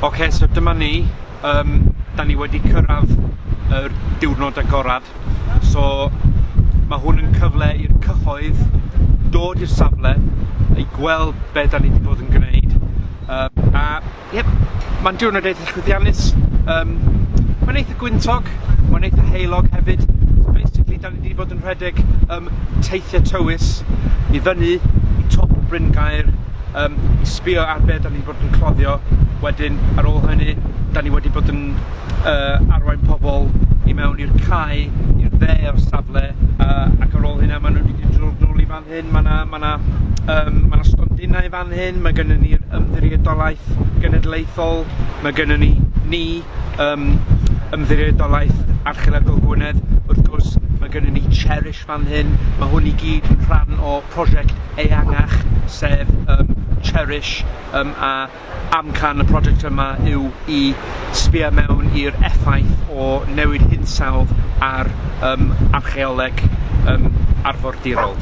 Oce, so dyma ni. Da ni wedi cyrraedd yr diwrnod agorad. So mae hwn yn cyfle i'r cyhoedd dod i'r safle i gweld be da ni wedi bod yn gwneud. Mae'n diwrnod eitha llwyddiannus. Mae'n eitha gwyntog, mae'n eitha heilog hefyd. So basically, da ni wedi bod yn rhedeg teithiau tywys i fyny i top Bryn Gaer, i sbio ar be da ni wedi bod yn cloddio. Wedyn, ar ôl hynny, da ni wedi bod yn arwain pobl i mewn i'r cae, i'r dde o'r safle, ac ar ôl hynna maen nhw wedi dod nôl i fan hyn. Mae na stondinau fan hyn, mae gennym ni'r ymddiriedolaeth genedlaethol, mae gennym ni ymddiriedolaeth Archeolegol Gwynedd, wrth gwrs mae gennym ni Cherish fan hyn. Mae hwn i gyd yn rhan o prosiect ehangach, sef Cherish, a amcan y prosiect yma yw i sbio mewn i'r effaith o newid hinsawdd ar archeoleg arfordirol.